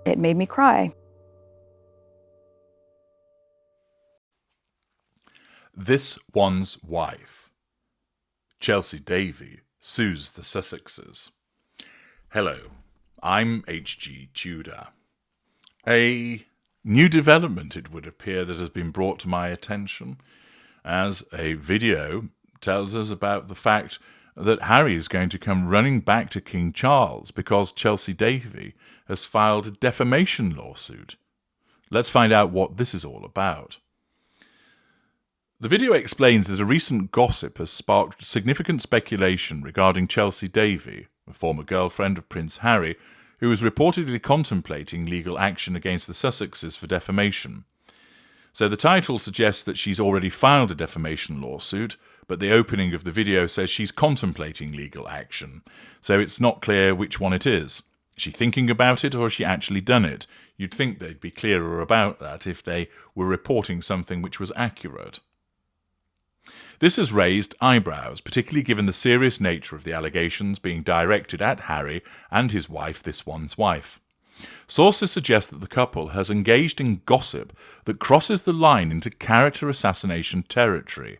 It made me cry. This one's wife. Chelsy Davy sues the Sussexes. Hello, I'm H.G. Tudor. A new development, it would appear, that has been brought to my attention as a video tells us about the fact that Harry is going to come running back to King Charles because Chelsy Davy has filed a defamation lawsuit. Let's find out what this is all about. The video explains that a recent gossip has sparked significant speculation regarding Chelsy Davy, a former girlfriend of Prince Harry, who is reportedly contemplating legal action against the Sussexes for defamation. So the title suggests that she's already filed a defamation lawsuit, but the opening of the video says she's contemplating legal action. So it's not clear which one it is. Is she thinking about it or has she actually done it? You'd think they'd be clearer about that if they were reporting something which was accurate. This has raised eyebrows, particularly given the serious nature of the allegations being directed at Harry and his wife, this one's wife. Sources suggest that the couple has engaged in gossip that crosses the line into character assassination territory,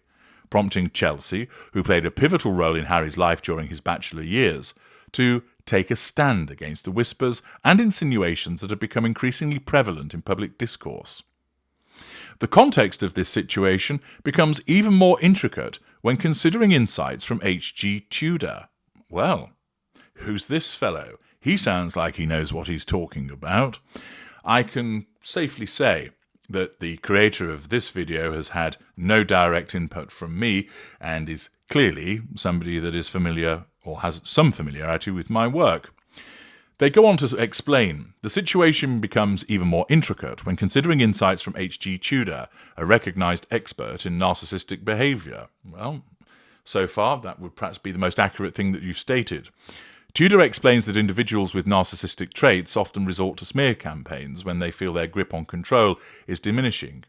prompting Chelsy, who played a pivotal role in Harry's life during his bachelor years, to take a stand against the whispers and insinuations that have become increasingly prevalent in public discourse. The context of this situation becomes even more intricate when considering insights from H.G. Tudor. Well, who's this fellow? He sounds like he knows what he's talking about. I can safely say that the creator of this video has had no direct input from me and is clearly somebody that is familiar or has some familiarity with my work. They go on to explain, the situation becomes even more intricate when considering insights from H.G. Tudor, a recognised expert in narcissistic behaviour. Well, so far that would perhaps be the most accurate thing that you've stated. Tudor explains that individuals with narcissistic traits often resort to smear campaigns when they feel their grip on control is diminishing.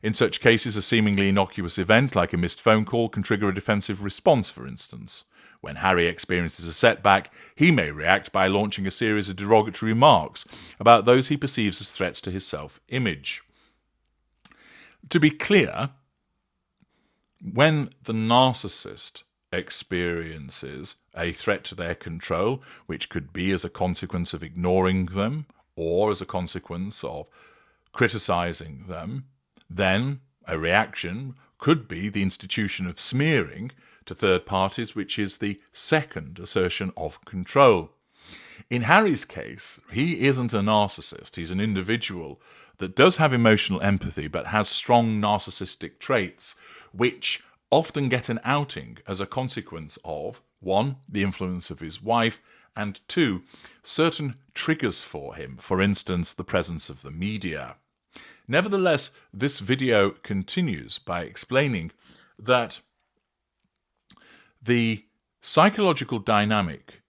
In such cases, a seemingly innocuous event like a missed phone call can trigger a defensive response, for instance. When Harry experiences a setback, he may react by launching a series of derogatory remarks about those he perceives as threats to his self-image. To be clear, when the narcissist experiences a threat to their control, which could be as a consequence of ignoring them or as a consequence of criticizing them, then a reaction could be the institution of smearing to third parties, which is the second assertion of control. In Harry's case, he isn't a narcissist. He's an individual that does have emotional empathy but has strong narcissistic traits, which often get an outing as a consequence of, 1, the influence of his wife, and 2, certain triggers for him, for instance, the presence of the media. Nevertheless, this video continues by explaining that the psychological dynamic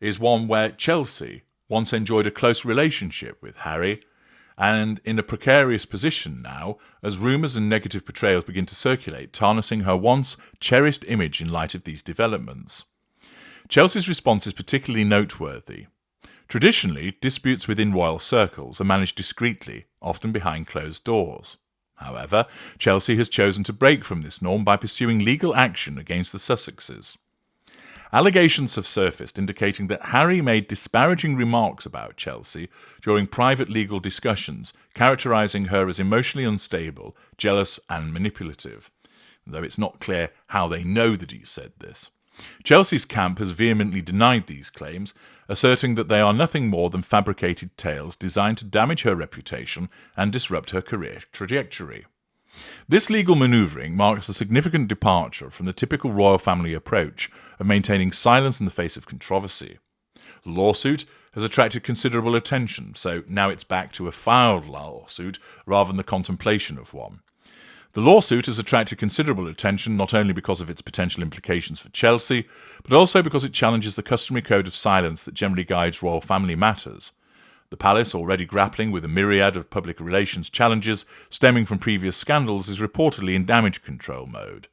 is one where Chelsy once enjoyed a close relationship with Harry and in a precarious position now as rumours and negative portrayals begin to circulate, tarnishing her once cherished image in light of these developments. Chelsy's response is particularly noteworthy. Traditionally, disputes within royal circles are managed discreetly, often behind closed doors. However, Chelsy has chosen to break from this norm by pursuing legal action against the Sussexes. Allegations have surfaced indicating that Harry made disparaging remarks about Chelsy during private legal discussions, characterising her as emotionally unstable, jealous and manipulative, though it's not clear how they know that he said this. Chelsy's camp has vehemently denied these claims, asserting that they are nothing more than fabricated tales designed to damage her reputation and disrupt her career trajectory. This legal manoeuvring marks a significant departure from the typical royal family approach of maintaining silence in the face of controversy. The lawsuit has attracted considerable attention, so now it's back to a filed lawsuit rather than the contemplation of one. The lawsuit has attracted considerable attention not only because of its potential implications for Chelsy, but also because it challenges the customary code of silence that generally guides royal family matters. The palace, already grappling with a myriad of public relations challenges stemming from previous scandals, is reportedly in damage control mode.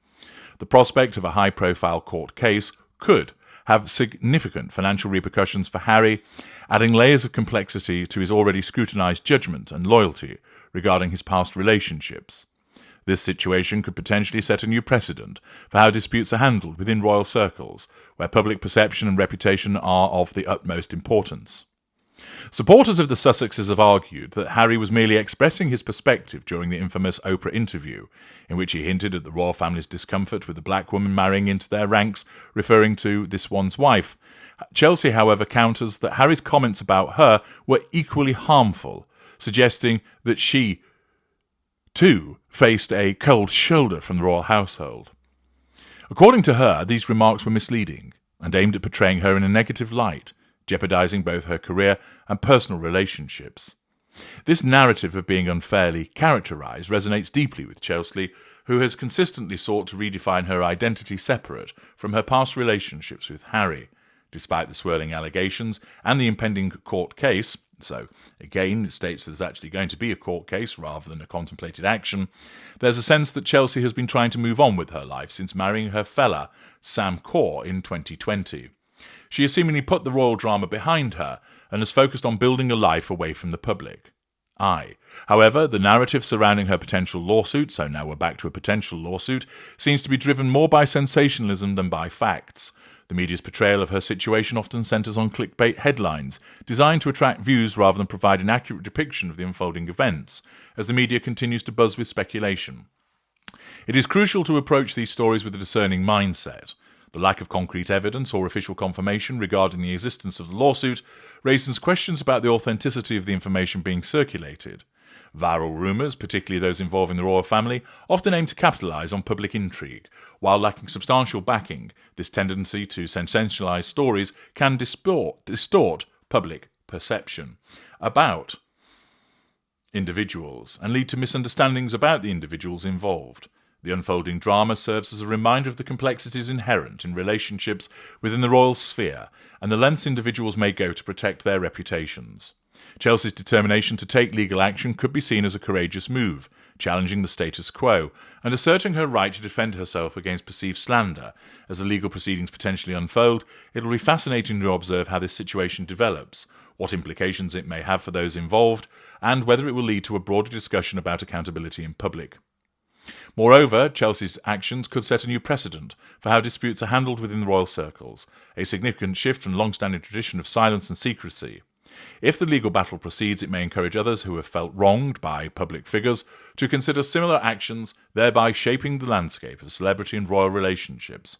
The prospect of a high-profile court case could have significant financial repercussions for Harry, adding layers of complexity to his already scrutinised judgment and loyalty regarding his past relationships. This situation could potentially set a new precedent for how disputes are handled within royal circles, where public perception and reputation are of the utmost importance. Supporters of the Sussexes have argued that Harry was merely expressing his perspective during the infamous Oprah interview, in which he hinted at the royal family's discomfort with the black woman marrying into their ranks, referring to this one's wife. Chelsy, however, counters that Harry's comments about her were equally harmful, suggesting that she, too, faced a cold shoulder from the royal household. According to her, these remarks were misleading and aimed at portraying her in a negative light, jeopardizing both her career and personal relationships. This narrative of being unfairly characterized resonates deeply with Chelsy, who has consistently sought to redefine her identity separate from her past relationships with Harry. Despite the swirling allegations and the impending court case, so again it states there's actually going to be a court case rather than a contemplated action, there's a sense that Chelsy has been trying to move on with her life since marrying her fella, Sam Corr, in 2020. She has seemingly put the royal drama behind her and has focused on building a life away from the public. However, the narrative surrounding her potential lawsuit, so now we're back to a potential lawsuit, seems to be driven more by sensationalism than by facts. The media's portrayal of her situation often centres on clickbait headlines, designed to attract views rather than provide an accurate depiction of the unfolding events, as the media continues to buzz with speculation. It is crucial to approach these stories with a discerning mindset. The lack of concrete evidence or official confirmation regarding the existence of the lawsuit raises questions about the authenticity of the information being circulated. Viral rumours, particularly those involving the royal family, often aim to capitalise on public intrigue. While lacking substantial backing, this tendency to sensationalise stories can distort public perception about individuals and lead to misunderstandings about the individuals involved. The unfolding drama serves as a reminder of the complexities inherent in relationships within the royal sphere and the lengths individuals may go to protect their reputations. Chelsy's determination to take legal action could be seen as a courageous move, challenging the status quo and asserting her right to defend herself against perceived slander. As the legal proceedings potentially unfold, it will be fascinating to observe how this situation develops, what implications it may have for those involved, and whether it will lead to a broader discussion about accountability in public. Moreover, Chelsy's actions could set a new precedent for how disputes are handled within the royal circles, a significant shift from the long-standing tradition of silence and secrecy. If the legal battle proceeds, it may encourage others who have felt wronged by public figures to consider similar actions, thereby shaping the landscape of celebrity and royal relationships.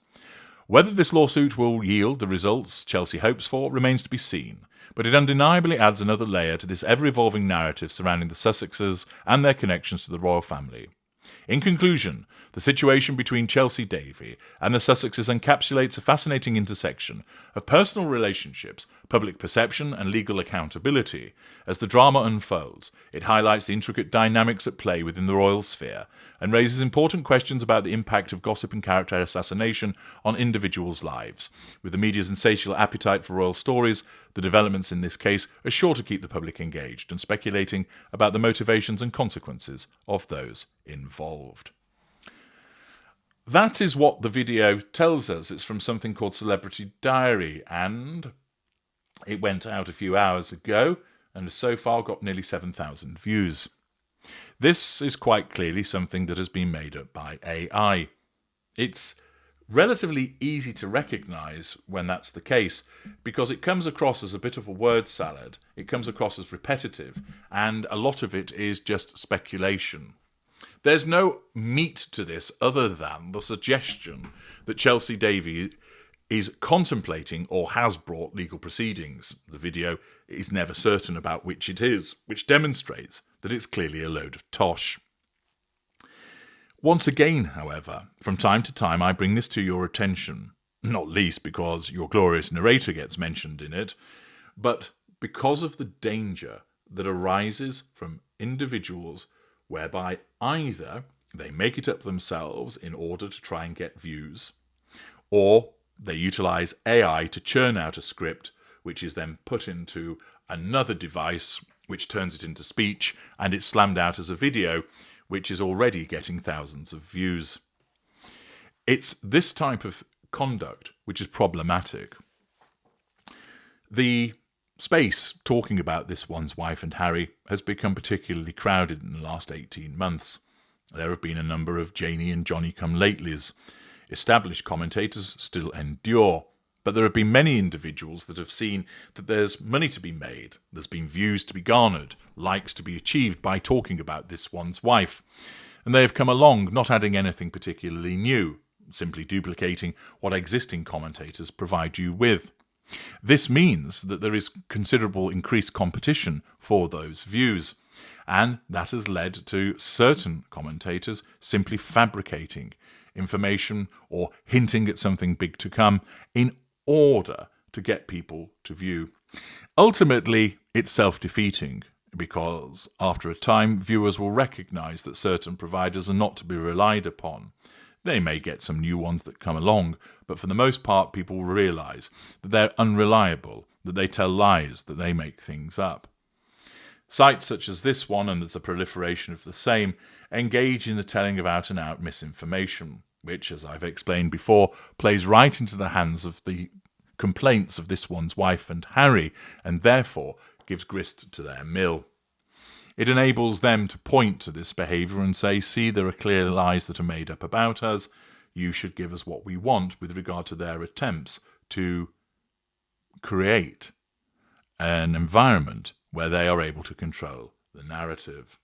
Whether this lawsuit will yield the results Chelsy hopes for remains to be seen, but it undeniably adds another layer to this ever-evolving narrative surrounding the Sussexes and their connections to the royal family. In conclusion, the situation between Chelsy Davy and the Sussexes encapsulates a fascinating intersection of personal relationships, public perception and legal accountability. As the drama unfolds, it highlights the intricate dynamics at play within the royal sphere and raises important questions about the impact of gossip and character assassination on individuals' lives. With the media's insatiable appetite for royal stories, the developments in this case are sure to keep the public engaged and speculating about the motivations and consequences of those involved. That is what the video tells us. It's from something called Celebrity Diary, and it went out a few hours ago and has so far got nearly 7,000 views. This is quite clearly something that has been made up by AI. It's relatively easy to recognise when that's the case because it comes across as a bit of a word salad. It comes across as repetitive, and a lot of it is just speculation. There's no meat to this other than the suggestion that Chelsy Davy is contemplating or has brought legal proceedings. The video is never certain about which it is, which demonstrates that it's clearly a load of tosh. Once again, however, from time to time I bring this to your attention, not least because your glorious narrator gets mentioned in it, but because of the danger that arises from individuals whereby either they make it up themselves in order to try and get views, or they utilise AI to churn out a script which is then put into another device which turns it into speech, and it's slammed out as a video which is already getting thousands of views. It's this type of conduct which is problematic. The space talking about This One's Wife and Harry has become particularly crowded in the last 18 months. There have been a number of Janie and Johnny come-latelys. Established commentators still endure, but there have been many individuals that have seen that there's money to be made, there's been views to be garnered, likes to be achieved by talking about This One's Wife, and they have come along not adding anything particularly new, simply duplicating what existing commentators provide you with. This means that there is considerable increased competition for those views, and that has led to certain commentators simply fabricating information or hinting at something big to come in order to get people to view. Ultimately, it's self-defeating, because after a time, viewers will recognise that certain providers are not to be relied upon. They may get some new ones that come along, but for the most part, people will realise that they're unreliable, that they tell lies, that they make things up. Sites such as this one, and there's a proliferation of the same, engage in the telling of out-and-out misinformation, which, as I've explained before, plays right into the hands of the complaints of This One's Wife and Harry, and therefore gives grist to their mill. It enables them to point to this behaviour and say, see, there are clear lies that are made up about us. You should give us what we want with regard to their attempts to create an environment where they are able to control the narrative.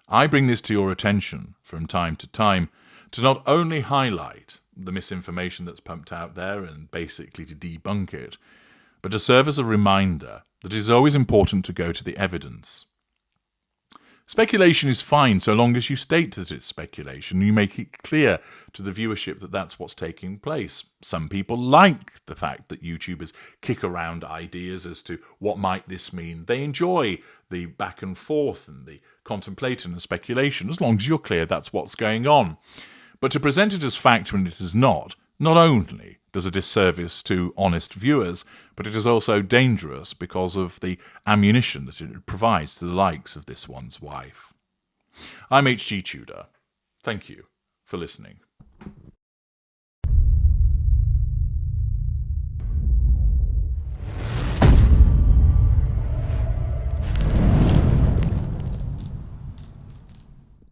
I bring this to your attention from time to time to not only highlight the misinformation that's pumped out there and basically to debunk it, but to serve as a reminder that it is always important to go to the evidence. Speculation is fine so long as you state that it's speculation and you make it clear to the viewership that that's what's taking place. Some people like the fact that YouTubers kick around ideas as to what might this mean. They enjoy the back and forth and the contemplation and speculation as long as you're clear that's what's going on. But to present it as fact when it is not only does a disservice to honest viewers, but it is also dangerous because of the ammunition that it provides to the likes of This One's Wife. I'm H.G. Tudor. Thank you for listening.